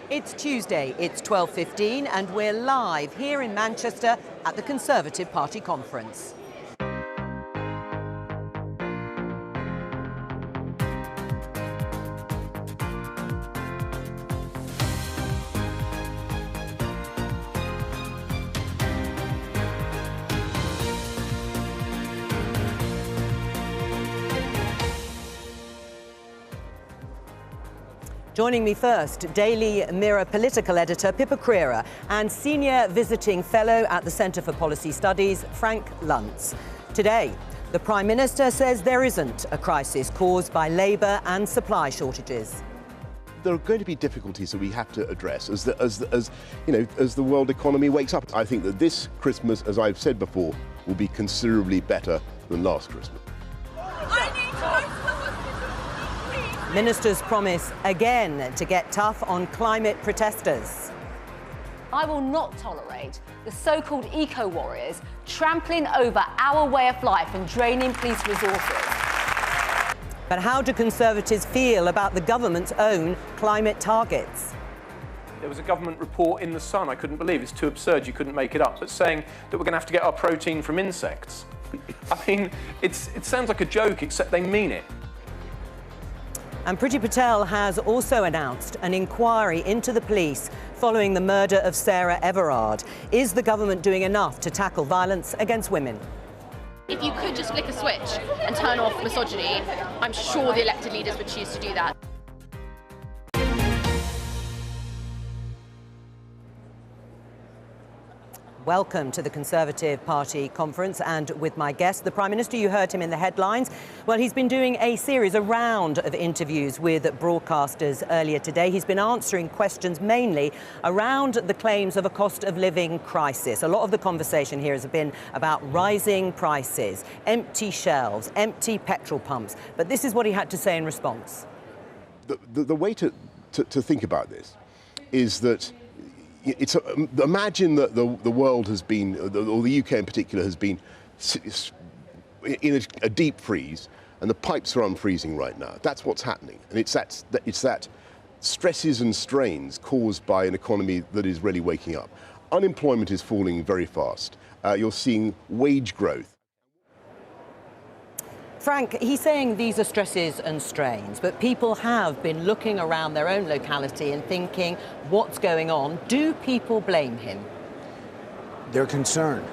It's Tuesday, it's 12:15 and we're live here in Manchester at the Conservative Party conference. Joining me first, Daily Mirror political editor Pippa Crerar and senior visiting fellow at the Centre for Policy Studies, Frank Luntz. Today, the Prime Minister says there isn't a crisis caused by labour and supply shortages. There are going to be difficulties that we have to address as the world economy wakes up. I think that this Christmas, as I've said before, will be considerably better than last Christmas. Ministers promise again to get tough on climate protesters. I will not tolerate the so-called eco-warriors trampling over our way of life and draining police resources. But how do Conservatives feel about the government's own climate targets? There was a government report in The Sun, I couldn't believe, it's too absurd, you couldn't make it up, but saying that we're going to have to get our protein from insects. I mean, it sounds like a joke, except they mean it. And Priti Patel has also announced an inquiry into the police following the murder of Sarah Everard. Is the government doing enough to tackle violence against women? If you could just flick a switch and turn off misogyny, I'm sure the elected leaders would choose to do that. Welcome to the Conservative Party conference and with my guest, the Prime Minister. You heard him in the headlines. Well, he's been doing a round of interviews with broadcasters earlier today. He's been answering questions mainly around the claims of a cost of living crisis. A lot of the conversation here has been about rising prices, empty shelves, empty petrol pumps. But this is what he had to say in response. The way to think about this is that imagine that the world has been, or the UK in particular, has been in a deep freeze, and the pipes are unfreezing right now. That's what's happening, and it's that stresses and strains caused by an economy that is really waking up. Unemployment is falling very fast. You're seeing wage growth. Frank, he's saying these are stresses and strains, but people have been looking around their own locality and thinking, what's going on? Do people blame him? They're concerned.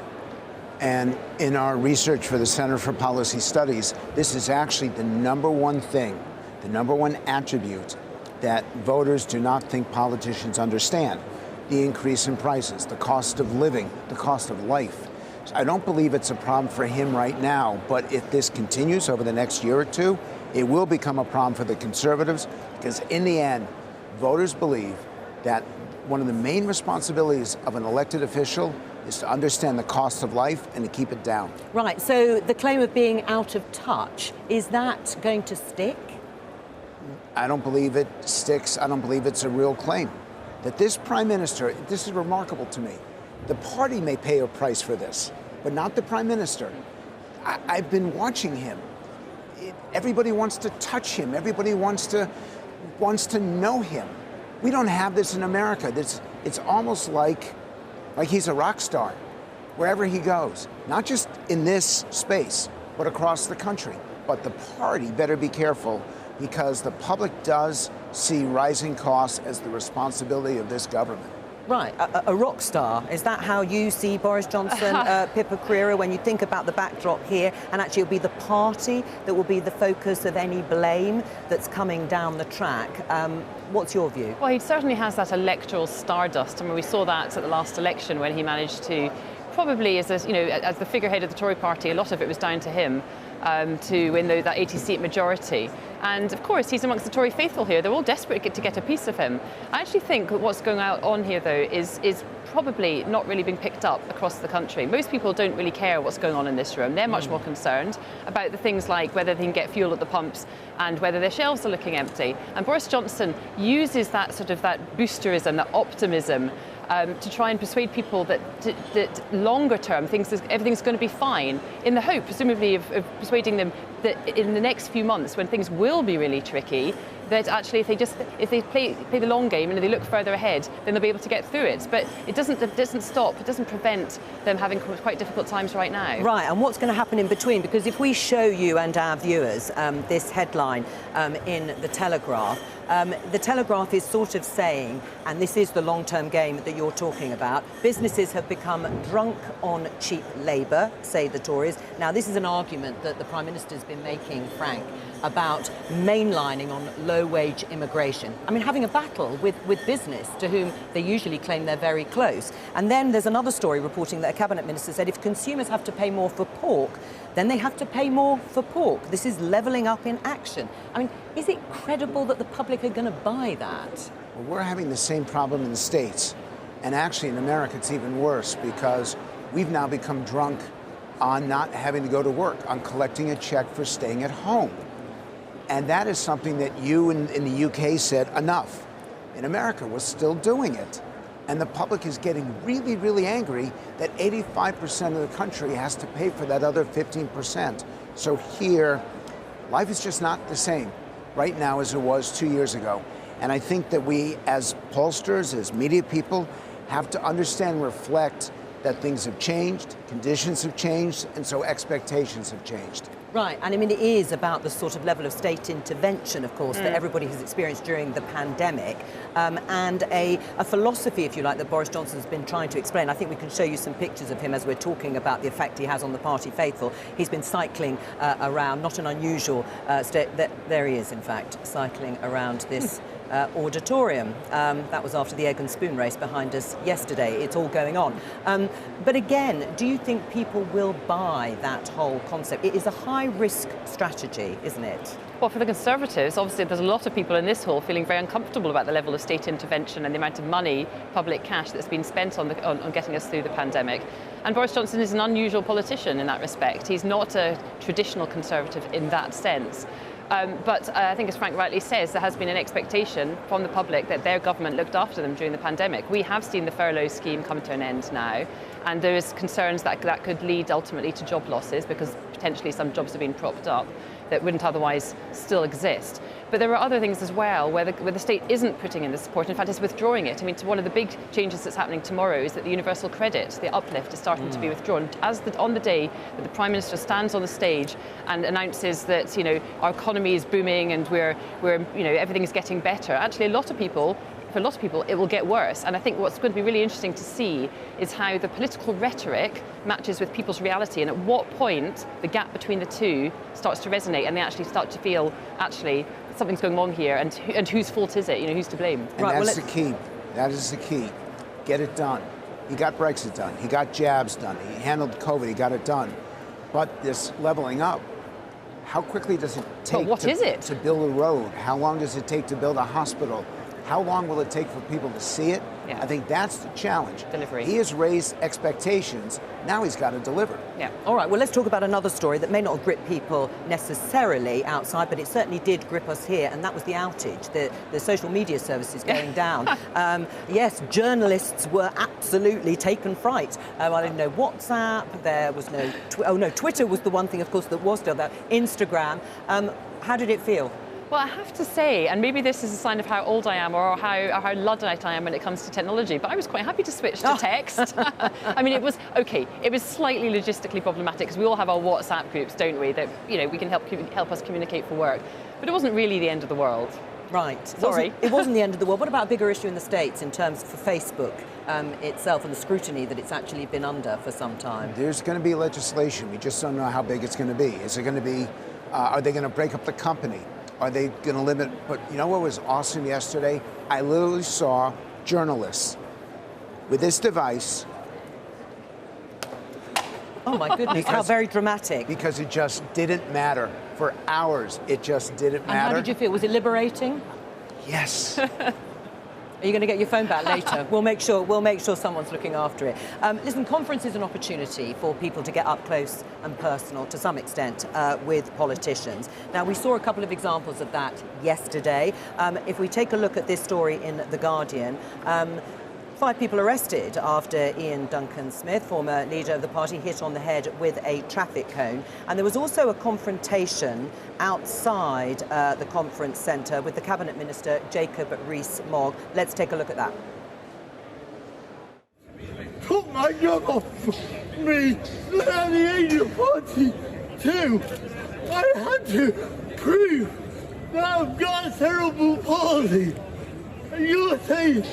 And in our research for the Center for Policy Studies, this is actually the number one thing, the number one attribute that voters do not think politicians understand. The increase in prices, the cost of living, the cost of life. I don't believe it's a problem for him right now, but if this continues over the next year or two, it will become a problem for the Conservatives, because in the end, voters believe that one of the main responsibilities of an elected official is to understand the cost of life and to keep it down. Right, so the claim of being out of touch, is that going to stick? I don't believe it sticks. I don't believe it's a real claim. That this Prime Minister, this is remarkable to me. The party may pay a price for this, but not the Prime Minister. I've been watching him. Everybody wants to touch him. Everybody wants to know him. We don't have this in America. It's almost like he's a rock star wherever he goes, not just in this space, but across the country. But the party better be careful, because the public does see rising costs as the responsibility of this government. Right, a rock star. Is that how you see Boris Johnson, Pippa Crerar, when you think about the backdrop here, and actually it'll be the party that will be the focus of any blame that's coming down the track? What's your view? Well, he certainly has that electoral stardust. I mean, we saw that at the last election when he managed to, probably as the figurehead of the Tory party, a lot of it was down to him to win that 80-seat majority. And of course, he's amongst the Tory faithful here. They're all desperate to get a piece of him. I actually think what's going on here, though, is probably not really being picked up across the country. Most people don't really care what's going on in this room. They're much more concerned about the things like whether they can get fuel at the pumps and whether their shelves are looking empty. And Boris Johnson uses that boosterism, that optimism, to try and persuade people that longer term everything's going to be fine, in the hope, presumably, of persuading them that in the next few months, when things will be really tricky, that actually if they play the long game and they look further ahead, then they'll be able to get through it. But it doesn't stop, it doesn't prevent them having quite difficult times right now. Right, and what's going to happen in between? Because if we show you and our viewers this headline in The Telegraph is sort of saying, and this is the long-term game that you're talking about, businesses have become drunk on cheap labour, say the Tories. Now, this is an argument that the Prime Minister's been making, Frank, about mainlining on low-wage immigration. I mean, having a battle with business to whom they usually claim they're very close. And then there's another story reporting that a cabinet minister said if consumers have to pay more for pork, then they have to pay more for pork. This is levelling up in action. I mean, is it credible that the public are going to buy that? Well, we're having the same problem in the States. And actually in America, it's even worse because we've now become drunk on not having to go to work, on collecting a check for staying at home. And that is something that you in the UK said enough. In America, we're still doing it. And the public is getting really, really angry that 85% of the country has to pay for that other 15%. So here, life is just not the same right now as it was 2 years ago. And I think that we, as pollsters, as media people, have to understand and reflect that things have changed, conditions have changed, and so expectations have changed. Right, and I mean, it is about the sort of level of state intervention, of course, that everybody has experienced during the pandemic, and a philosophy, if you like, that Boris Johnson's been trying to explain. I think we can show you some pictures of him as we're talking about the effect he has on the party faithful. He's been cycling around, not an unusual there he is, in fact, cycling around this auditorium. That was after the egg and spoon race behind us yesterday. It's all going on. But again, do you think people will buy that whole concept? It is a high-risk strategy, isn't it? Well, for the Conservatives, obviously there's a lot of people in this hall feeling very uncomfortable about the level of state intervention and the amount of money, public cash, that's been spent on getting us through the pandemic. And Boris Johnson is an unusual politician in that respect. He's not a traditional Conservative in that sense. But I think, as Frank rightly says, there has been an expectation from the public that their government looked after them during the pandemic. We have seen the furlough scheme come to an end now, and there is concerns that that could lead ultimately to job losses because potentially some jobs have been propped up that wouldn't otherwise still exist. But there are other things as well where the state isn't putting in the support. In fact, it's withdrawing it. I mean, one of the big changes that's happening tomorrow is that the universal credit, the uplift, is starting to be withdrawn. On the day that the Prime Minister stands on the stage and announces that, you know, our economy is booming and we're you know, everything is getting better. Actually, for a lot of people, it will get worse. And I think what's going to be really interesting to see is how the political rhetoric matches with people's reality, and at what point the gap between the two starts to resonate and they actually start to feel, actually, something's going on here, and whose fault is it? You know, who's to blame? And right, that's the key. That is the key. Get it done. He got Brexit done. He got jabs done. He handled COVID. He got it done. But this leveling up, how quickly does it take to build a road? How long does it take to build a hospital? How long will it take for people to see it? Yeah. I think that's the challenge. Delivery. He has raised expectations. Now he's got to deliver. Yeah. All right. Well, let's talk about another story that may not grip people necessarily outside, but it certainly did grip us here, and that was the outage, the social media services going down. Yes, journalists were absolutely taken fright. I didn't know WhatsApp. There was no Twitter was the one thing, of course, that was still there. Instagram. How did it feel? Well, I have to say, and maybe this is a sign of how old I am or how Luddite I am when it comes to technology, but I was quite happy to switch to text. I mean, it was slightly logistically problematic because we all have our WhatsApp groups, don't we, that, you know, we can help us communicate for work. But it wasn't really the end of the world. Right. Sorry. It wasn't the end of the world. What about a bigger issue in the States in terms for Facebook itself and the scrutiny that it's actually been under for some time? There's going to be legislation. We just don't know how big it's going to be. Is it going to be, are they going to break up the company? Are they going to limit? But you know what was awesome yesterday? I literally saw journalists with this device. Oh my goodness, how very dramatic. Because it just didn't matter. For hours, it just didn't matter. And how did you feel? Was it liberating? Yes. Are you going to get your phone back later? We'll make sure someone's looking after it. Listen, conference is an opportunity for people to get up close and personal to some extent with politicians. Now, we saw a couple of examples of that yesterday. If we take a look at this story in The Guardian, 5 people arrested after Ian Duncan Smith, former leader of the party, hit on the head with a traffic cone. And there was also a confrontation outside the conference centre with the Cabinet Minister, Jacob Rees-Mogg. Let's take a look at that. Took my job off me at the age of 42. I had to prove that I've got a cerebral palsy. And you're saying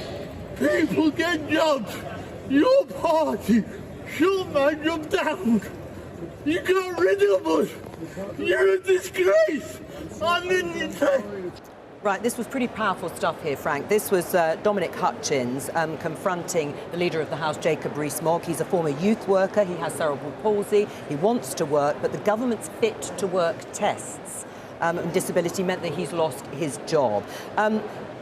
people get jobs. Your party shut my job down. You got rid of us. You're a disgrace. I'm in your say. Right, this was pretty powerful stuff here, Frank. This was Dominic Hutchins confronting the leader of the House, Jacob Rees-Mogg. He's a former youth worker. He has cerebral palsy. He wants to work, but the government's fit-to-work tests and disability meant that he's lost his job.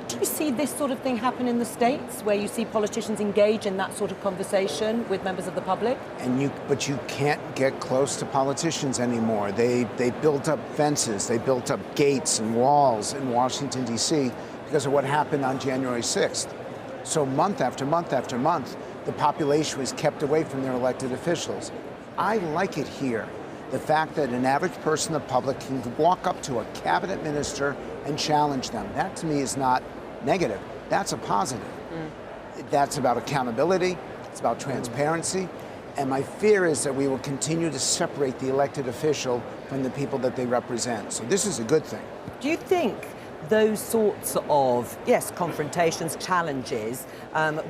Do you see this sort of thing happen in the States, where you see politicians engage in that sort of conversation with members of the public? But you can't get close to politicians anymore. They built up fences, they built up gates and walls in Washington, D.C. because of what happened on January 6th. So month after month after month, the population was kept away from their elected officials. I like it here. The fact that an average person in the public can walk up to a cabinet minister and challenge them. That to me is not negative. That's a positive. That's about accountability. It's about transparency. And my fear is that we will continue to separate the elected official from the people that they represent. So this is a good thing. Do you think those sorts of, yes, confrontations, challenges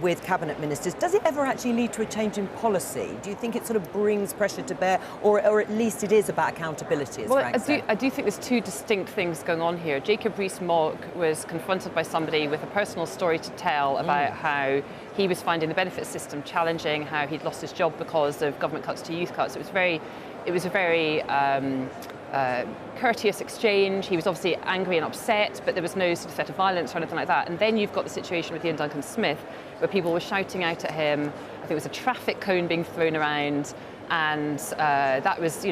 with cabinet ministers, does it ever actually lead to a change in policy? Do you think it sort of brings pressure to bear, or at least it is about accountability, as Frank said? I do think there's two distinct things going on here. Jacob Rees-Mogg was confronted by somebody with a personal story to tell about how he was finding the benefit system challenging, how he'd lost his job because of government cuts to youth cuts. It was a very courteous exchange. He was obviously angry and upset, but there was no sort of threat of violence or anything like that. And then you've got the situation with Ian Duncan Smith, where people were shouting out at him. I think it was a traffic cone being thrown around, and that was,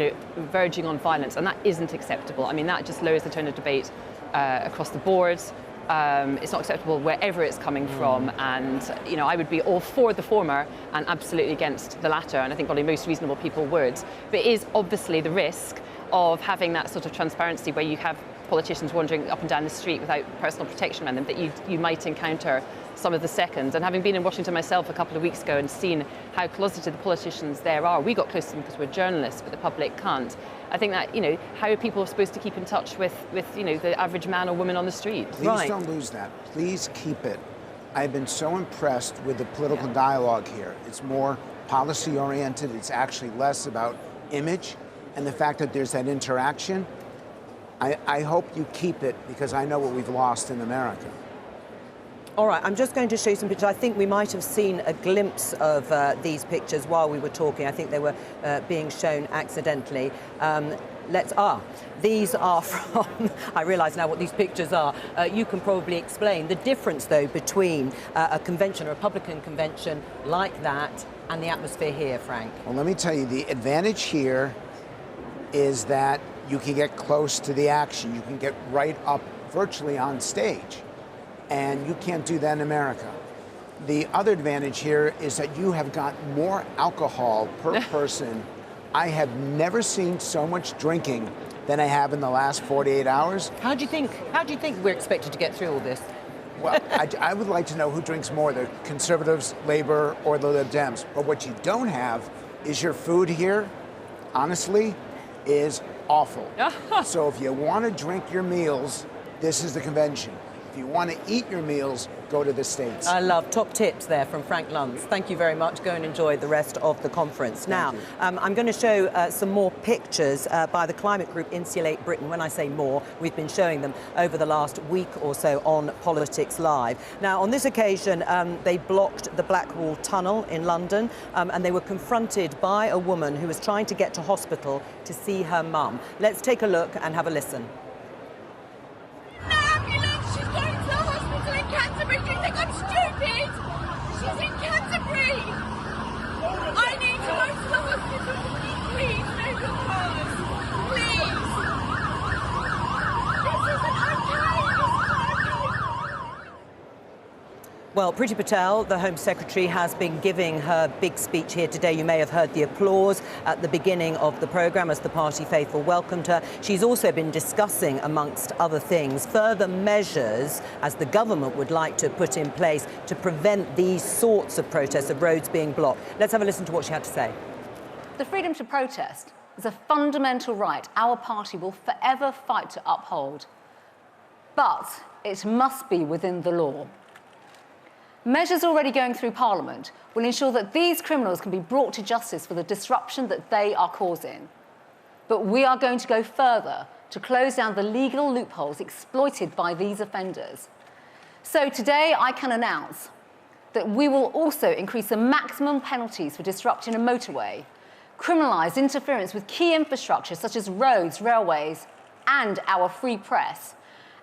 verging on violence, and that isn't acceptable. I mean, that just lowers the tone of debate across the board. It's not acceptable wherever it's coming from, and I would be all for the former and absolutely against the latter, and I think probably most reasonable people would. But it is obviously the risk of having that sort of transparency where you have politicians wandering up and down the street without personal protection around them, that you might encounter some of the seconds. And having been in Washington myself a couple of weeks ago and seen how closeted the politicians there are, we got close to them because we're journalists, but the public can't. I think that, how are people supposed to keep in touch with the average man or woman on the street? Please don't lose that. Please keep it. I've been so impressed with the political dialogue here. It's more policy oriented. It's actually less about image. And the fact that there's that interaction, I hope you keep it, because I know what we've lost in America. All right, I'm just going to show you some pictures. I think we might have seen a glimpse of these pictures while we were talking. I think they were being shown accidentally. These are from, I realise now what these pictures are. You can probably explain the difference, though, between a convention, a Republican convention like that, and the atmosphere here, Frank. Well, let me tell you, the advantage here is that you can get close to the action. You can get right up virtually on stage. And you can't do that in America. The other advantage here is that you have got more alcohol per person. I have never seen so much drinking than I have in the last 48 hours. How do you think we're expected to get through all this? Well, I would like to know who drinks more, the Conservatives, Labour, or the Lib Dems. But what you don't have is your food here, honestly, is awful. So if you want to drink your meals, this is the convention. If you want to eat your meals, go to the States. I love top tips there from Frank Luntz. Thank you very much. Go and enjoy the rest of the conference. Now, I'm going to show some more pictures by the climate group Insulate Britain. When I say more, we've been showing them over the last week or so on Politics Live. Now, on this occasion, they blocked the Blackwall Tunnel in London, and they were confronted by a woman who was trying to get to hospital to see her mum. Let's take a look and have a listen. Do you think I'm stupid? She's in Canterbury. I need to go to the hospital. Please, move your cars. Please. This isn't okay. Well, Priti Patel, the Home Secretary, has been giving her big speech here today. You may have heard the applause at the beginning of the programme as the party faithful welcomed her. She's also been discussing, amongst other things, further measures as the government would like to put in place to prevent these sorts of protests, of roads being blocked. Let's have a listen to what she had to say. The freedom to protest is a fundamental right our party will forever fight to uphold. But it must be within the law. Measures already going through Parliament will ensure that these criminals can be brought to justice for the disruption that they are causing. But we are going to go further to close down the legal loopholes exploited by these offenders. So today I can announce that we will also increase the maximum penalties for disrupting a motorway, criminalise interference with key infrastructure such as roads, railways and our free press,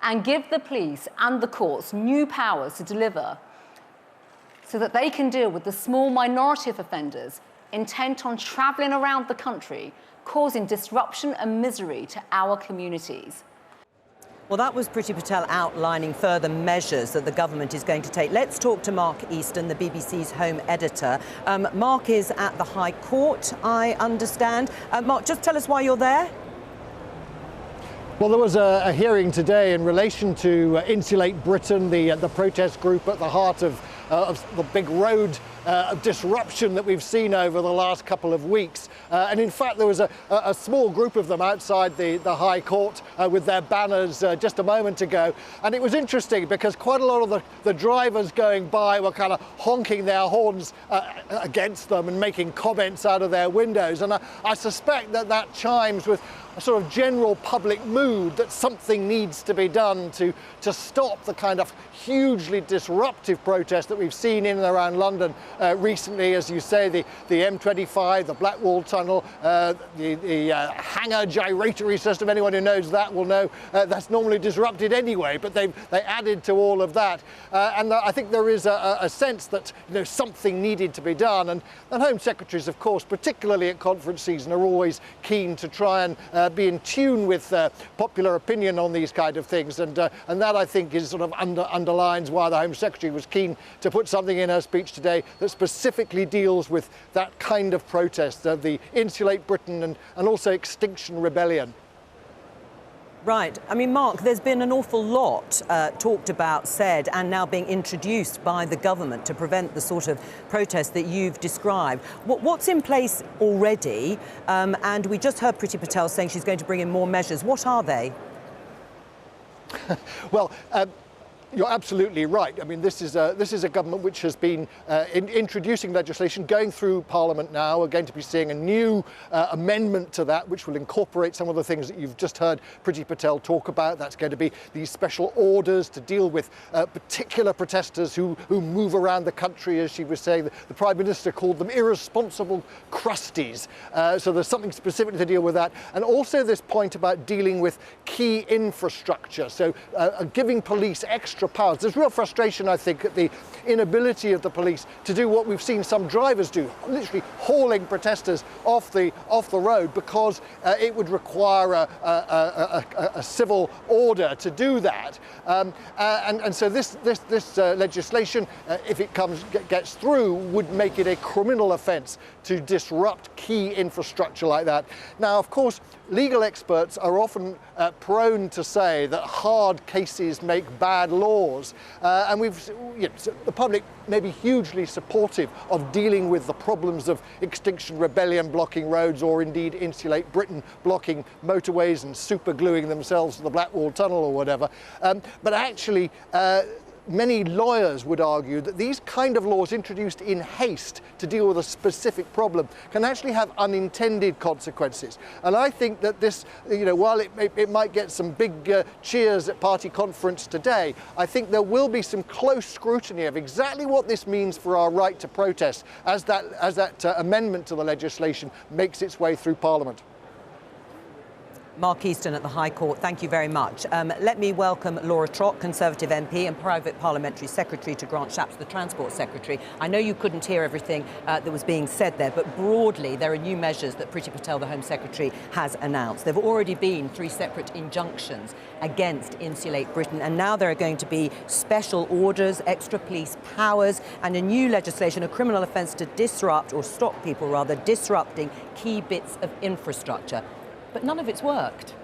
and give the police and the courts new powers to deliver so that they can deal with the small minority of offenders intent on travelling around the country, causing disruption and misery to our communities. Well, that was Priti Patel outlining further measures that the government is going to take. Let's talk to Mark Easton, the BBC's home editor. Mark is at the High Court, I understand. Mark, just tell us why you're there. Well, there was a hearing today in relation to Insulate Britain, the protest group at the heart of the big road disruption that we've seen over the last couple of weeks. And in fact, there was a small group of them outside the High Court with their banners just a moment ago. And it was interesting because quite a lot of the drivers going by were kind of honking their horns against them and making comments out of their windows. And I suspect that chimes with a sort of general public mood that something needs to be done to stop the kind of hugely disruptive protest that we've seen in and around London recently. As you say, the M25, the Blackwall Tunnel, the hangar gyratory system. Anyone who knows that will know that's normally disrupted anyway, but they added to all of that. And I think there is a sense that something needed to be done. And Home Secretaries, of course, particularly at conference season, are always keen to try and be in tune with popular opinion on these kind of things, and that I think is sort of underlines why the Home Secretary was keen to put something in her speech today that specifically deals with that kind of protest, the Insulate Britain and also Extinction Rebellion. Right. I mean, Mark, there's been an awful lot talked about, said, and now being introduced by the government to prevent the sort of protest that you've described. What's in place already? And we just heard Priti Patel saying she's going to bring in more measures. What are they? Well, you're absolutely right. I mean, this is a government which has been introducing legislation, going through Parliament now. We're going to be seeing a new amendment to that, which will incorporate some of the things that you've just heard Priti Patel talk about. That's going to be these special orders to deal with particular protesters who move around the country, as she was saying. The Prime Minister called them irresponsible crusties. So there's something specific to deal with that. And also this point about dealing with key infrastructure. So giving police extra powers. There's real frustration, I think, at the inability of the police to do what we've seen some drivers do, literally hauling protesters off the road, because it would require a civil order to do that. And so this legislation, if it gets through, would make it a criminal offence to disrupt key infrastructure like that. Now, of course, legal experts are often prone to say that hard cases make bad laws, and the public may be hugely supportive of dealing with the problems of Extinction Rebellion blocking roads, or indeed Insulate Britain blocking motorways and supergluing themselves to the Blackwall Tunnel or whatever. But actually, many lawyers would argue that these kind of laws introduced in haste to deal with a specific problem can actually have unintended consequences. And I think that this, while it might get some big cheers at party conference today, I think there will be some close scrutiny of exactly what this means for our right to protest as that amendment to the legislation makes its way through Parliament. Mark Easton at the High Court, thank you very much. Let me welcome Laura Trott, Conservative MP and Private Parliamentary Secretary to Grant Shapps, the Transport Secretary. I know you couldn't hear everything that was being said there, but broadly there are new measures that Priti Patel, the Home Secretary, has announced. There have already been 3 separate injunctions against Insulate Britain, and now there are going to be special orders, extra police powers, and a new legislation, a criminal offence to disrupt, or stop people rather, disrupting key bits of infrastructure. But none of it's worked.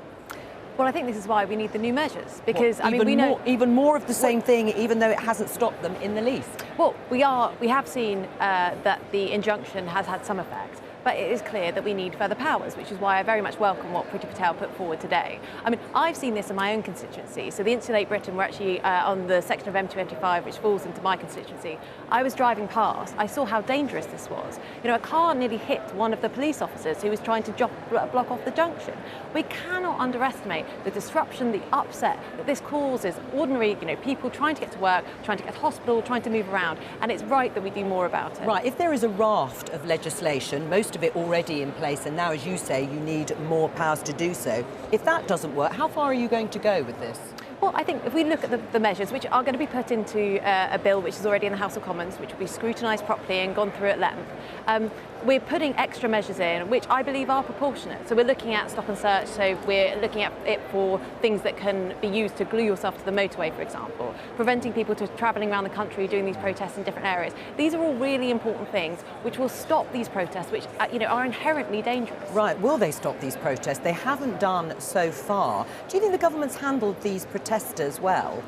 Well, I think this is why we need the new measures, because we know even more of the same thing, even though it hasn't stopped them in the least. Well, we have seen that the injunction has had some effect, but it is clear that we need further powers, which is why I very much welcome what Priti Patel put forward today. I mean, I've seen this in my own constituency. So the Insulate Britain, we're actually on the section of M25, which falls into my constituency. I was driving past, I saw how dangerous this was. You know, a car nearly hit one of the police officers who was trying to block off the junction. We cannot underestimate the disruption, the upset that this causes ordinary, people trying to get to work, trying to get to hospital, trying to move around, and it's right that we do more about it. Right, if there is a raft of legislation, most of it already in place, and now, as you say, you need more powers to do so. If that doesn't work, how far are you going to go with this? Well, I think if we look at the measures which are going to be put into a bill which is already in the House of Commons, which will be scrutinised properly and gone through at length, we're putting extra measures in which I believe are proportionate. So we're looking at stop and search, so we're looking at it for things that can be used to glue yourself to the motorway, for example, preventing people from travelling around the country doing these protests in different areas. These are all really important things which will stop these protests, which are inherently dangerous. Right, will they stop these protests? They haven't done so far. Do you think the government's handled these protesters well?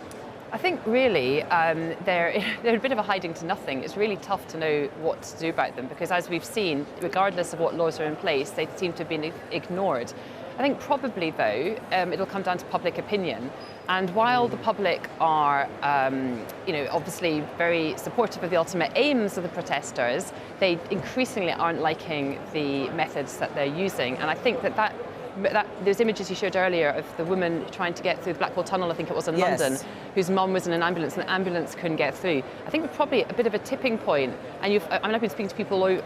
I think really they're a bit of a hiding to nothing. It's really tough to know what to do about them because, as we've seen, regardless of what laws are in place, they seem to have been ignored. I think probably, though, it'll come down to public opinion. And while the public are, obviously very supportive of the ultimate aims of the protesters, they increasingly aren't liking the methods that they're using. And I think that those images you showed earlier of the woman trying to get through the Blackwall Tunnel, I think it was in London, whose mum was in an ambulance and the ambulance couldn't get through. I think we're probably a bit of a tipping point. And I've been speaking to people,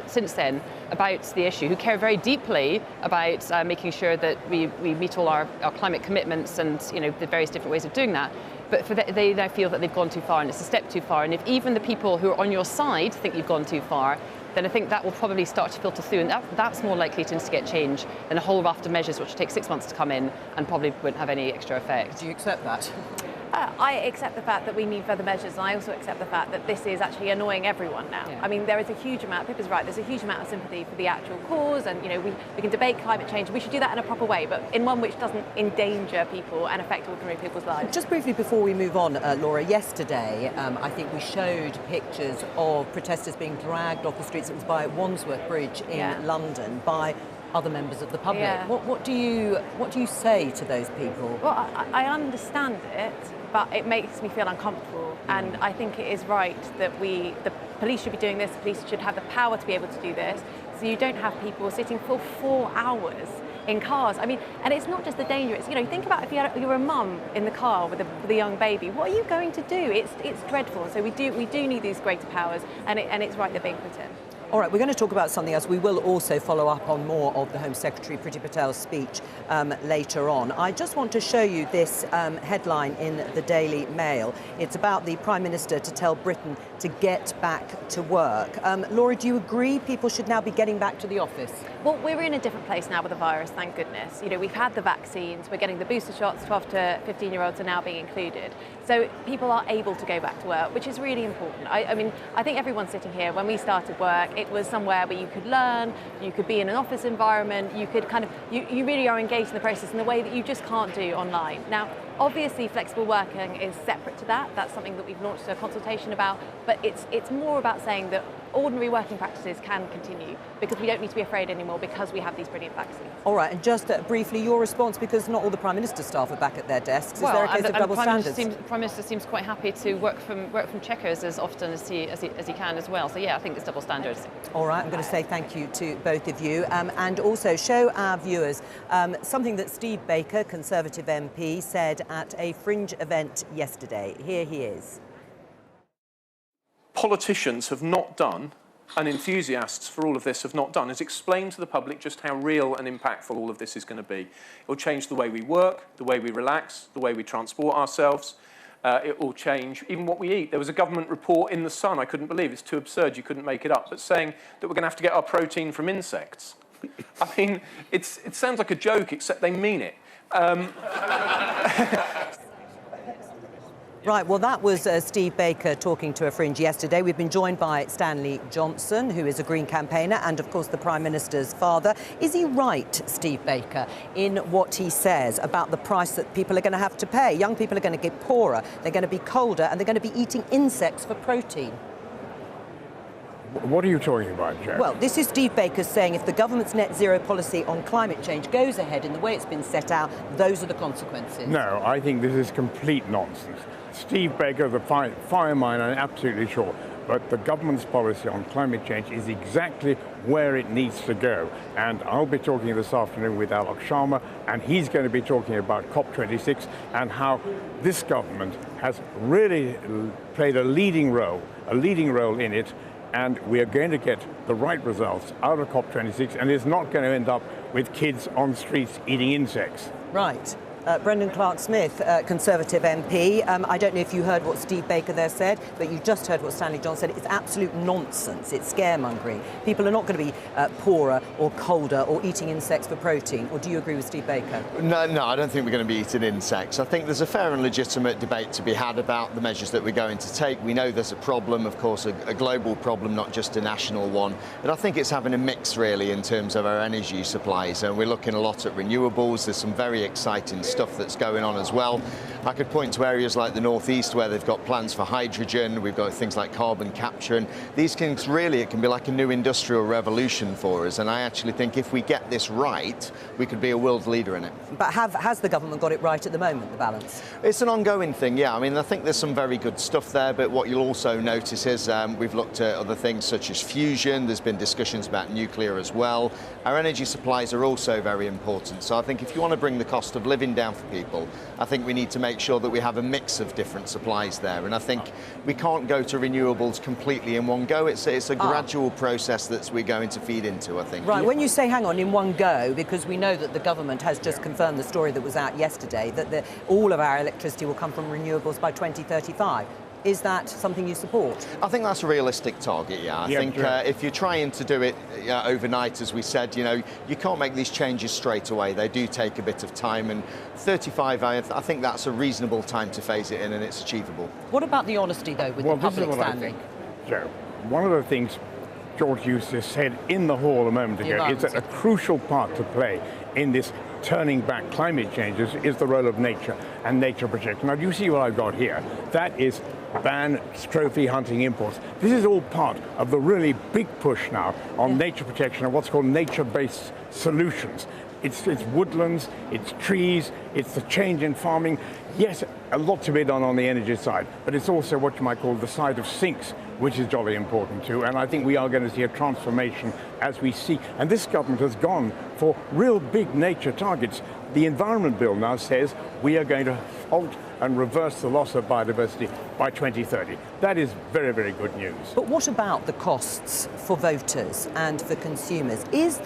since then about the issue who care very deeply about making sure that we meet all our climate commitments and the various different ways of doing that. But they now feel that they've gone too far and it's a step too far. And if even the people who are on your side think you've gone too far, then I think that will probably start to filter through, and that's more likely to instigate change than a whole raft of measures which will take 6 months to come in and probably won't have any extra effect. Do you accept that? I accept the fact that we need further measures, and I also accept the fact that this is actually annoying everyone now. Yeah. I mean, there is a huge amount, Pippa's right, there's a huge amount of sympathy for the actual cause, and we can debate climate change. We should do that in a proper way, but in one which doesn't endanger people and affect ordinary people's lives. Just briefly before we move on, Laura, yesterday I think we showed pictures of protesters being dragged off the streets. It was by Wandsworth Bridge in London by other members of the public. Yeah. What do you say to those people? Well, I understand it, but it makes me feel uncomfortable, and I think it is right that the police should be doing this. The police should have the power to be able to do this, so you don't have people sitting for 4 hours in cars. I mean, and it's not just the danger. It's, think about if you're a mum in the car with a young baby. What are you going to do? It's dreadful. So we do need these greater powers, and it's right they're being put in. All right, we're going to talk about something else. We will also follow up on more of the Home Secretary Priti Patel's speech later on. I just want to show you this headline in the Daily Mail. It's about the Prime Minister to tell Britain to get back to work. Laura, do you agree people should now be getting back to the office? Well, we're in a different place now with the virus, thank goodness. We've had the vaccines, we're getting the booster shots, 12 to 15-year-olds are now being included. So people are able to go back to work, which is really important. I mean, I think everyone sitting here, when we started work, it was somewhere where you could learn, you could be in an office environment, you could you really are engaged in the process in a way that you just can't do online. Now, obviously, flexible working is separate to that. That's something that we've launched a consultation about, but it's more about saying that ordinary working practices can continue because we don't need to be afraid anymore because we have these brilliant vaccines. All right, and just briefly, your response, because not all the Prime Minister's staff are back at their desks. Is there a case of double standards? The Prime Minister seems quite happy to work from checkers as often as he can as well. So yeah, I think it's double standards. All right, I'm going to say thank you to both of you, and also show our viewers something that Steve Baker, Conservative MP, said at a Fringe event yesterday. Here he is. Politicians have not done and enthusiasts for all of this have not done is explain to the public just how real and impactful all of this is going to be. It will change the way we work, the way we relax, the way we transport ourselves. It will change even what we eat. There was a government report in The Sun, I couldn't believe, it's too absurd, you couldn't make it up, but saying that we're going to have to get our protein from insects. I mean, it sounds like a joke, except they mean it. Right, well, that was Steve Baker talking to a Fringe yesterday. We've been joined by Stanley Johnson, who is a Green campaigner, and, of course, the Prime Minister's father. Is he right, Steve Baker, in what he says about the price that people are going to have to pay? Young people are going to get poorer, they're going to be colder, and they're going to be eating insects for protein. What are you talking about, Joe? Well, this is Steve Baker saying if the government's net zero policy on climate change goes ahead in the way it's been set out, those are the consequences. No, I think this is complete nonsense. Steve Baker, the fireman, I'm absolutely sure, but the government's policy on climate change is exactly where it needs to go. And I'll be talking this afternoon with Alok Sharma, and he's going to be talking about COP26 and how this government has really played a leading role in it. And we are going to get the right results out of COP26, and it's not going to end up with kids on streets eating insects. Right. Brendan Clark-Smith, Conservative MP. I don't know if you heard what Steve Baker there said, but you just heard what Stanley Johnson said. It's absolute nonsense. It's scaremongering. People are not going to be poorer or colder or eating insects for protein. Or do you agree with Steve Baker? No, I don't think we're going to be eating insects. I think there's a fair and legitimate debate to be had about the measures that we're going to take. We know there's a problem, of course, a global problem, not just a national one. But I think it's having a mix, really, in terms of our energy supplies. And we're looking a lot at renewables. There's some very exciting stuff that's going on as well. I could point to areas like the northeast where they've got plans for hydrogen. We've got things like carbon capture, and these things really, it can be like a new industrial revolution for us. And I actually think if we get this right, we could be a world leader in it. But has the government got it right at the moment, the balance? It's an ongoing thing, yeah. I mean, I think there's some very good stuff there, but what you'll also notice is we've looked at other things such as fusion. There's been discussions about nuclear as well. Our energy supplies are also very important. So I think if you want to bring the cost of living down for people, I think we need to make sure that we have a mix of different supplies there. And I think we can't go to renewables completely in one go. It's a gradual process that we're going to feed into, I think. Right, when you say, hang on, in one go, because we know that the government has just confirmed the story that was out yesterday, that all of our electricity will come from renewables by 2035. Is that something you support? I think that's a realistic target, yeah. I think if you're trying to do it overnight, as we said, you can't make these changes straight away. They do take a bit of time, and 35, I think that's a reasonable time to phase it in, and it's achievable. What about the honesty, though, with the public standing? Joe, one of the things George Eustace said in the hall a moment ago is that a crucial part to play in this turning back climate changes is the role of nature and nature protection. Now, do you see what I've got here? That is ban trophy hunting imports. This is all part of the really big push now on nature protection and what's called nature-based solutions. It's woodlands, it's trees, it's the change in farming. Yes, a lot to be done on the energy side, but it's also what you might call the side of sinks, which is jolly important too. And I think we are going to see a transformation as we see. And this government has gone for real big nature targets. The Environment Bill now says we are going to halt and reverse the loss of biodiversity by 2030. That is very, very good news. But what about the costs for voters and for consumers? Is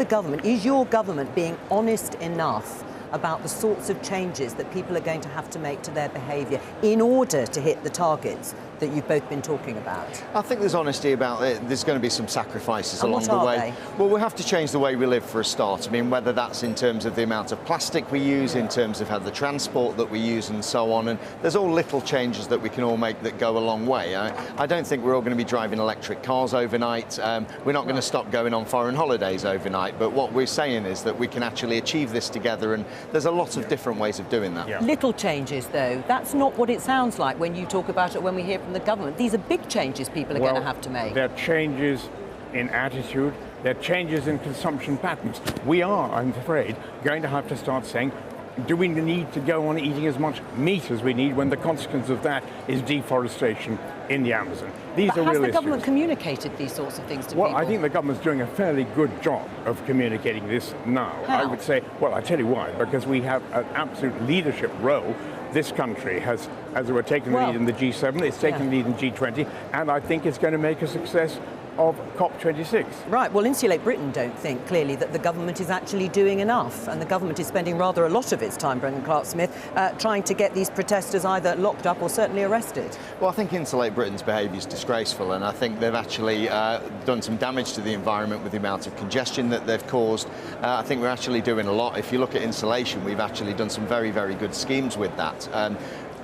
your government being honest enough about the sorts of changes that people are going to have to make to their behaviour in order to hit the targets that you've both been talking about? I think there's honesty about it. There's going to be some sacrifices along the way. Well, we have to change the way we live for a start. I mean, whether that's in terms of the amount of plastic we use, in terms of how the transport that we use and so on. And there's all little changes that we can all make that go a long way. I don't think we're all going to be driving electric cars overnight. We're not going to stop going on foreign holidays overnight. But what we're saying is that we can actually achieve this together, and there's a lot of different ways of doing that. Little changes, though. That's not what it sounds like when you talk about it, when we hear from the government. These are big changes people are going to have to make. There are changes in attitude, there are changes in consumption patterns. We are, I'm afraid, going to have to start saying, do we need to go on eating as much meat as we need when the consequence of that is deforestation in the Amazon? These are real issues. Has the government communicated these sorts of things to people? Well, I think the government's doing a fairly good job of communicating this now. How? I would say, well, I'll tell you why, because we have an absolute leadership role. This country has, as it were, taken the lead in the G7, it's taken the lead in G20, and I think it's going to make a success of COP26. Right, well, Insulate Britain don't think, clearly, that the government is actually doing enough, and the government is spending rather a lot of its time, Brendan Clark-Smith, trying to get these protesters either locked up or certainly arrested. Well, I think Insulate Britain's behaviour is disgraceful, and I think they've actually done some damage to the environment with the amount of congestion that they've caused. I think we're actually doing a lot. If you look at insulation, we've actually done some very, very good schemes with that.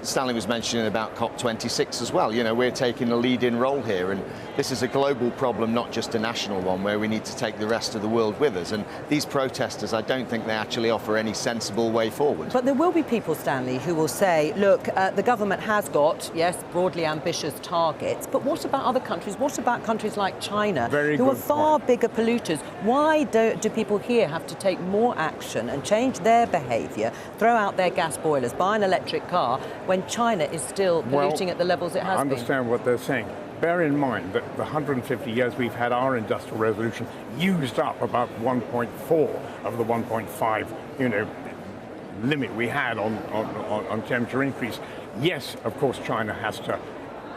Stanley was mentioning about COP26 as well. You know, we're taking a lead-in role here, and this is a global problem, not just a national one, where we need to take the rest of the world with us. And these protesters, I don't think they actually offer any sensible way forward. But there will be people, Stanley, who will say, look, the government has got, yes, broadly ambitious targets, but what about other countries? What about countries like China, who are far bigger polluters? Why do people here have to take more action and change their behaviour, throw out their gas boilers, buy an electric car, when China is still polluting at the levels it has been? I understand what they're saying. Bear in mind that the 150 years we've had our industrial revolution used up about 1.4 of the 1.5, limit we had on temperature increase. Yes, of course, China has to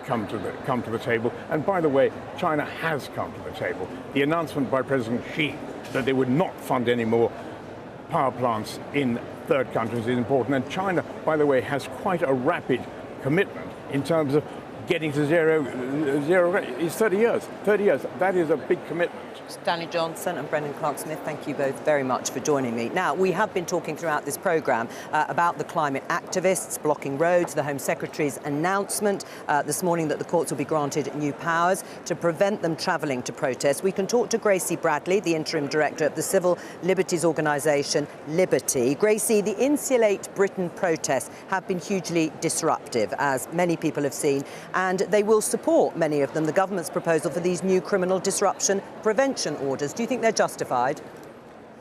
come to the table. And by the way, China has come to the table. The announcement by President Xi that they would not fund any more power plants in third countries is important. And China, by the way, has quite a rapid commitment in terms of getting to zero. It's 30 years. 30 years. That is a big commitment. Stanley Johnson and Brendan Clark-Smith, thank you both very much for joining me. Now, we have been talking throughout this programme about the climate activists blocking roads, the Home Secretary's announcement this morning that the courts will be granted new powers to prevent them travelling to protest. We can talk to Gracie Bradley, the interim director of the civil liberties organisation Liberty. Gracie, the Insulate Britain protests have been hugely disruptive, as many people have seen, and they will support, many of them, the government's proposal for these new criminal disruption prevention orders. Do you think they're justified?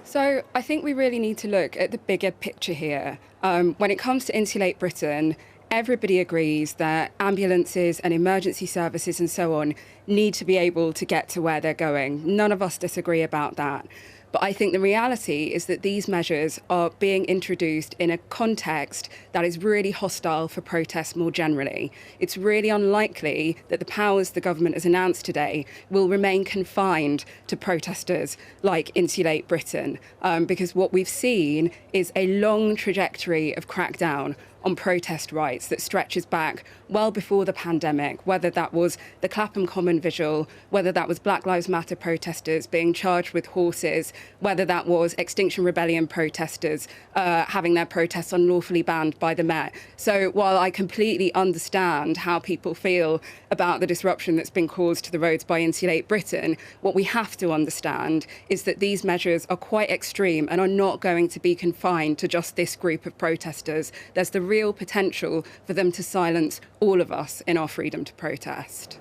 So I think we really need to look at the bigger picture here. When it comes to Insulate Britain, everybody agrees that ambulances and emergency services and so on need to be able to get to where they're going. None of us disagree about that. But I think the reality is that these measures are being introduced in a context that is really hostile for protests more generally. It's really unlikely that the powers the government has announced today will remain confined to protesters like Insulate Britain, because what we've seen is a long trajectory of crackdown on protest rights that stretches back well before the pandemic, whether that was the Clapham Common vigil, whether that was Black Lives Matter protesters being charged with horses, whether that was Extinction Rebellion protesters having their protests unlawfully banned by the Met. So while I completely understand how people feel about the disruption that's been caused to the roads by Insulate Britain, what we have to understand is that these measures are quite extreme and are not going to be confined to just this group of protesters. There's the real potential for them to silence all of us in our freedom to protest.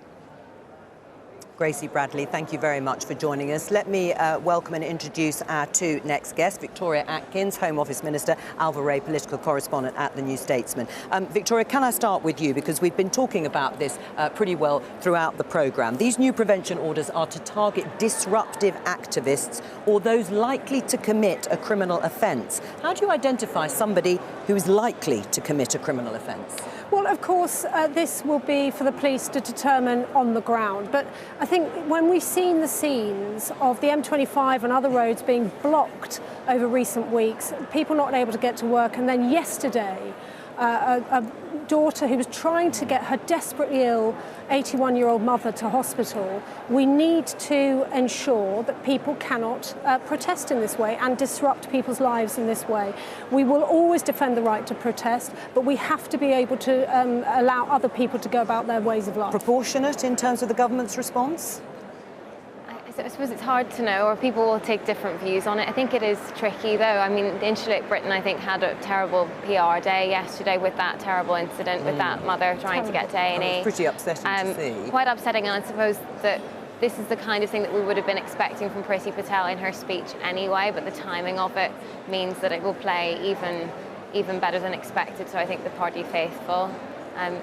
Gracie Bradley, thank you very much for joining us. Let me welcome and introduce our two next guests, Victoria Atkins, Home Office Minister, Alva Ray, political correspondent at The New Statesman. Victoria, can I start with you, because we've been talking about this pretty well throughout the programme. These new prevention orders are to target disruptive activists or those likely to commit a criminal offence. How do you identify somebody who is likely to commit a criminal offence? Well, of course, this will be for the police to determine on the ground. But I think when we've seen the scenes of the M25 and other roads being blocked over recent weeks, people not able to get to work, and then yesterday, a daughter who was trying to get her desperately ill 81-year-old mother to hospital, we need to ensure that people cannot protest in this way and disrupt people's lives in this way. We will always defend the right to protest, but we have to be able to allow other people to go about their ways of life. Proportionate in terms of the government's response? I suppose it's hard to know, or people will take different views on it. I think it is tricky, though. I mean, Insulate Britain, I think, had a terrible PR day yesterday with that terrible incident with that mother trying to get to A&E. It was pretty upsetting to see. Quite upsetting, and I suppose that this is the kind of thing that we would have been expecting from Priti Patel in her speech anyway, but the timing of it means that it will play even better than expected. So I think the party faithful,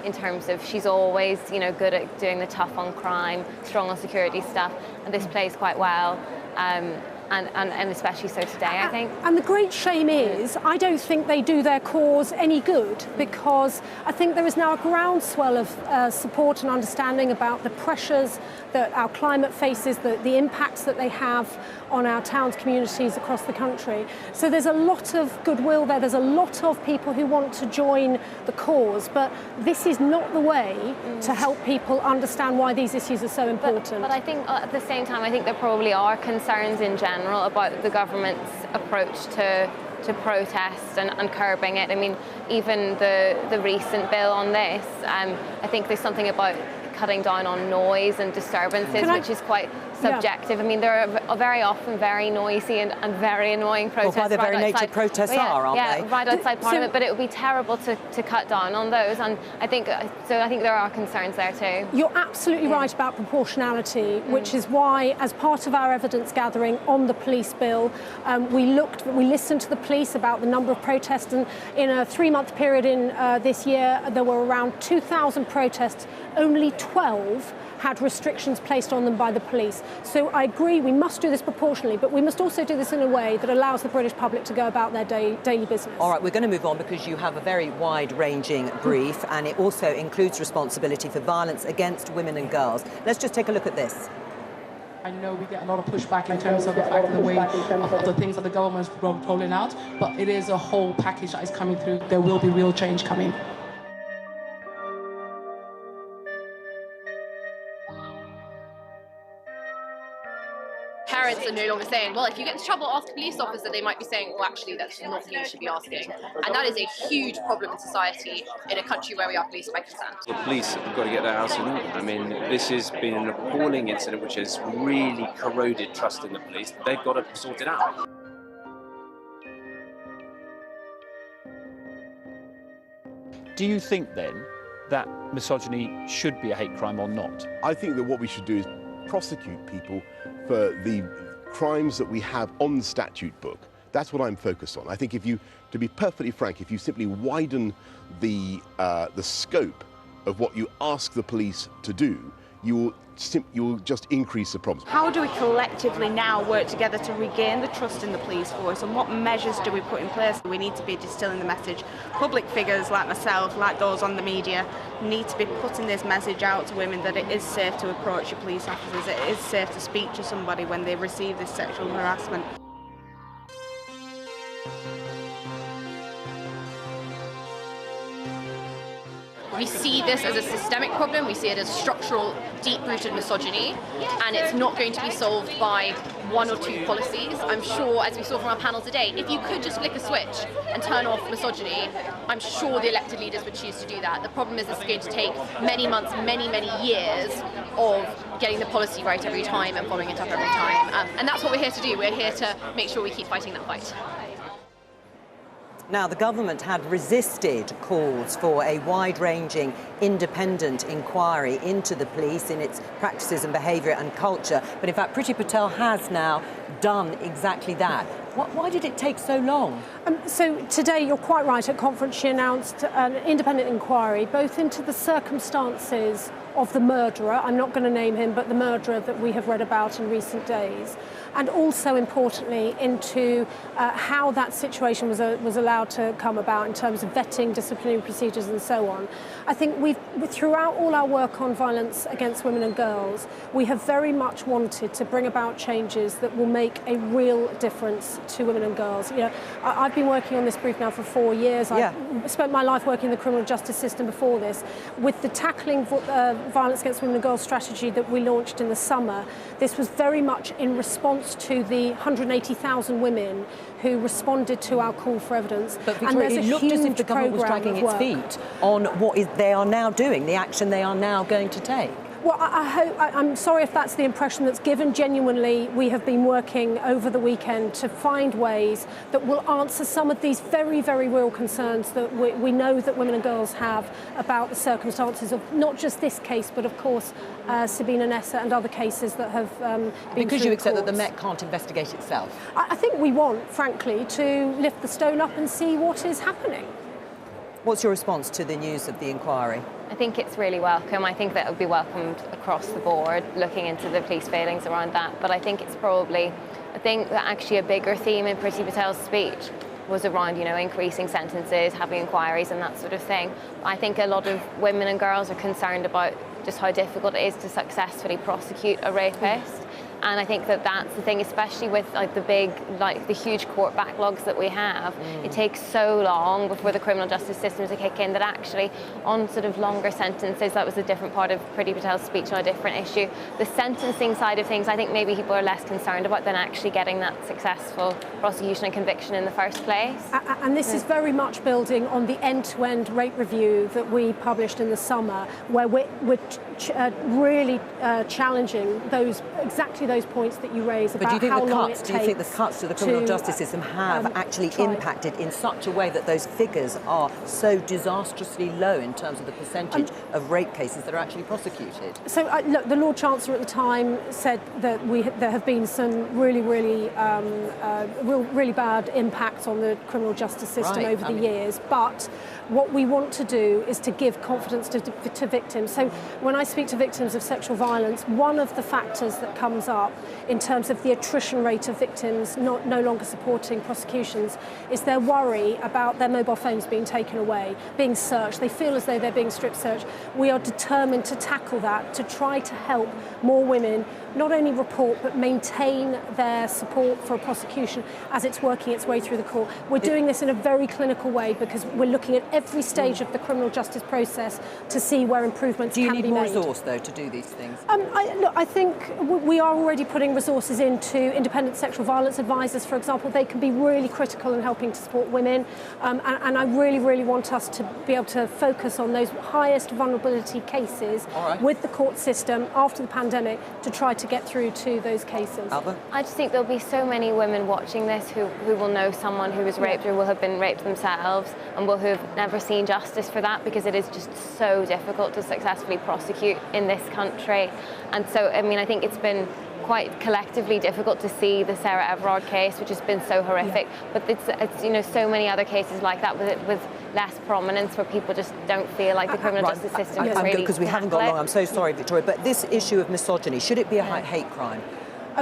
in terms of she's always, good at doing the tough on crime, strong on security stuff, and this plays quite well. And and especially so today, I think. And the great shame is, I don't think they do their cause any good, because I think there is now a groundswell of support and understanding about the pressures that our climate faces, the impacts that they have on our towns, communities across the country. So there's a lot of goodwill there. There's a lot of people who want to join the cause, but this is not the way to help people understand why these issues are so important. But I think at the same time, I think there probably are concerns in general about the government's approach to protest and curbing it. I mean, even the recent bill on this, I think there's something about cutting down on noise and disturbances, which is quite subjective. I mean, there are very often very noisy and very annoying protests. Well, by the very nature protests are, aren't they? Yeah, right outside Parliament, but it would be terrible to cut down on those, and I think there are concerns there too. You're absolutely right about proportionality, which is why, as part of our evidence gathering on the police bill, we listened to the police about the number of protests, and in a 3-month period in this year, there were around 2,000 protests. Only 12 had restrictions placed on them by the police. So I agree, we must do this proportionally, but we must also do this in a way that allows the British public to go about their daily business. All right, we're going to move on because you have a very wide-ranging brief, and it also includes responsibility for violence against women and girls. Let's just take a look at this. I know we get a lot of pushback in terms of the fact of the way of the things that the government's rolling out, but it is a whole package that is coming through. There will be real change coming. Parents are no longer saying, well, if you get into trouble, ask a police officer. They might be saying, well, actually, that's not who you should be asking. And that is a huge problem in society in a country where we are policed by consent. The police have got to get their house in order. I mean, this has been an appalling incident which has really corroded trust in the police. They've got to sort it out. Do you think, then, that misogyny should be a hate crime or not? I think that what we should do is prosecute people for the crimes that we have on the statute book. That's what I'm focused on. I think to be perfectly frank, if you simply widen the scope of what you ask the police to do, you will just increase the problems. How do we collectively now work together to regain the trust in the police force, and what measures do we put in place? We need to be distilling the message. Public figures like myself, like those on the media, need to be putting this message out to women that it is safe to approach your police officers, it is safe to speak to somebody when they receive this sexual harassment. We see this as a systemic problem, we see it as structural, deep-rooted misogyny, and it's not going to be solved by 1 or 2 policies. I'm sure, as we saw from our panel today, if you could just flick a switch and turn off misogyny, I'm sure the elected leaders would choose to do that. The problem is it's going to take many months, many years of getting the policy right every time and following it up every time. And that's what we're here to do. We're here to make sure we keep fighting that fight. Now, the government had resisted calls for a wide-ranging independent inquiry into the police in its practices and behaviour and culture. But in fact, Priti Patel has now done exactly that. Why did it take so long? So today, you're quite right, at conference she announced an independent inquiry both into the circumstances of the murderer, I'm not going to name him, but the murderer that we have read about in recent days, and also importantly into how that situation was allowed to come about in terms of vetting, disciplinary procedures and so on. I think throughout all our work on violence against women and girls, we have very much wanted to bring about changes that will make a real difference to women and girls. You know, I've been working on this brief now for 4 years. I spent my life working in the criminal justice system before this. With the tackling violence against women and girls strategy that we launched in the summer, this was very much in response to the 180,000 women who responded to our call for evidence. But Victoria, it looked as if the government was dragging its feet on what they are now doing, the action they are now going to take. Well, I'm sorry if that's the impression that's given. Genuinely, we have been working over the weekend to find ways that will answer some of these very, very real concerns that we know that women and girls have about the circumstances of not just this case, but of course Sabina Nessa and other cases that have been Because you accept that the courts. Met can't investigate itself? I think we want, frankly, to lift the stone up and see what is happening. What's your response to the news of the inquiry? I think it's really welcome. I think that it would be welcomed across the board, looking into the police failings around that. But I think it's probably, I think that actually a bigger theme in Priti Patel's speech was around, you know, increasing sentences, having inquiries and that sort of thing. I think a lot of women and girls are concerned about just how difficult it is to successfully prosecute a rapist. And I think that that's the thing, especially with like the huge court backlogs that we have. It takes so long before the criminal justice system to kick in that actually on sort of longer sentences, that was a different part of Priti Patel's speech on a different issue. The sentencing side of things, I think maybe people are less concerned about than actually getting that successful prosecution and conviction in the first place. And this is very much building on the end-to-end rate review that we published in the summer, where we're really challenging exactly those points that you raise about how long it takes. Do you think the cuts to the criminal justice system have actually impacted in such a way that those figures are so disastrously low in terms of the percentage of rape cases that are actually prosecuted? So, look, the Lord Chancellor at the time said that there have been some really bad impacts on the criminal justice system over the years. But what we want to do is to give confidence to victims. So when I speak to victims of sexual violence, one of the factors that comes up in terms of the attrition rate of victims no longer supporting prosecutions is their worry about their mobile phones being taken away, being searched. They feel as though they're being strip searched. We are determined to tackle that, to try to help more women not only report but maintain their support for a prosecution as it's working its way through the court. We're doing this in a very clinical way because we're looking at every stage of the criminal justice process to see where improvements can be made. Do you need more resource, though, to do these things? I think we are already putting resources into independent sexual violence advisors, for example. They can be really critical in helping to support women. And I really want us to be able to focus on those highest vulnerability cases with the court system after the pandemic to try to get through to those cases. Alba? I just think there'll be so many women watching this who will know someone who was raped or will have been raped themselves and will have never seen justice for that, because it is just so difficult to successfully prosecute in this country. And so, I mean, I think it's been quite collectively difficult to see the Sarah Everard case, which has been so horrific. But it's you know, so many other cases like that with less prominence, where people just don't feel like the criminal justice system is really because we haven't got long. I'm so sorry, Victoria, but this issue of misogyny, should it be a hate crime?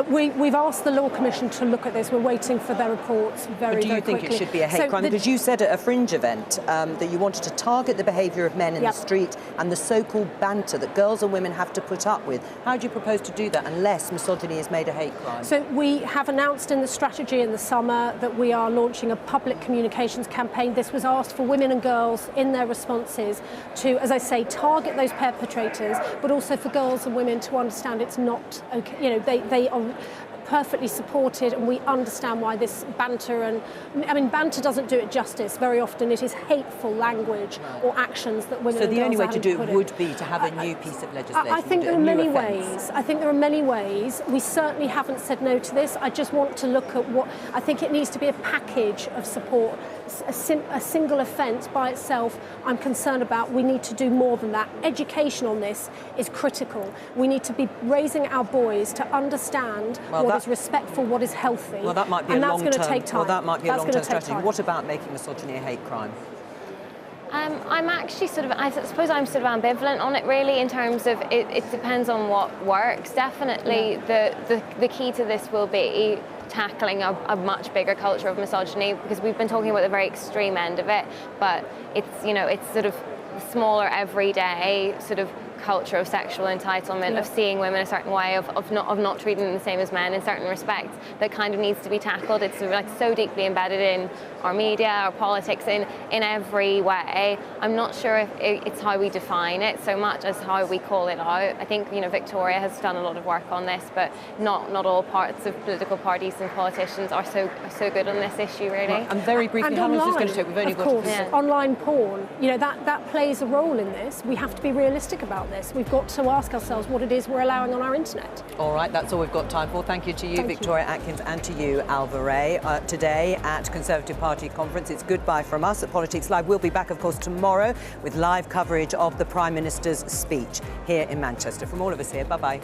We've asked the Law Commission to look at this. We're waiting for their reports very quickly. But do you think it should be a hate crime? Because you said at a Fringe event that you wanted to target the behaviour of men in the street and the so-called banter that girls and women have to put up with. How do you propose to do that unless misogyny is made a hate crime? So we have announced in the strategy in the summer that we are launching a public communications campaign. This was asked for women and girls in their responses to, as I say, target those perpetrators, but also for girls and women to understand it's not okay. You know, they are perfectly supported, and we understand why this banter, and I mean, banter doesn't do it justice. Very often it is hateful language or actions that women and girls So the only way to do it in. would be to have a new piece of legislation. I think there are many ways. I think there are many ways. We certainly haven't said no to this. I just want to look at what I think it needs to be a package of support. A single offence by itself, I'm concerned about. We need to do more than that. Education on this is critical. We need to be raising our boys to understand what is respectful, what is healthy. Well, that might be a long-term. And that's going to take time. Well, that might be a long-term strategy. What about making misogyny a hate crime? I'm actually I suppose I'm sort of ambivalent on it, really, in terms of it depends on what works. Definitely the key to this will be tackling a much bigger culture of misogyny, because we've been talking about the very extreme end of it, but it's, you know, it's sort of smaller everyday sort of culture of sexual entitlement, of seeing women a certain way, of not treating them the same as men in certain respects, that kind of needs to be tackled. It's like so deeply embedded in our media, our politics, in every way. I'm not sure if it's how we define it so much as how we call it out. I think, you know, Victoria has done a lot of work on this, but not all parts of political parties and politicians are so good on this issue, really. And very briefly, how long is this going to take? We've only got online porn, you know, that plays a role in this. We have to be realistic about this. We've got to ask ourselves what it is we're allowing on our internet. All right, that's all we've got time for. Thank you to you, Victoria Atkins, and to you, Alva Ray. Today at Conservative Party conference, it's goodbye from us at Politics Live. We'll be back, of course, tomorrow with live coverage of the Prime Minister's speech here in Manchester. From all of us here, bye-bye.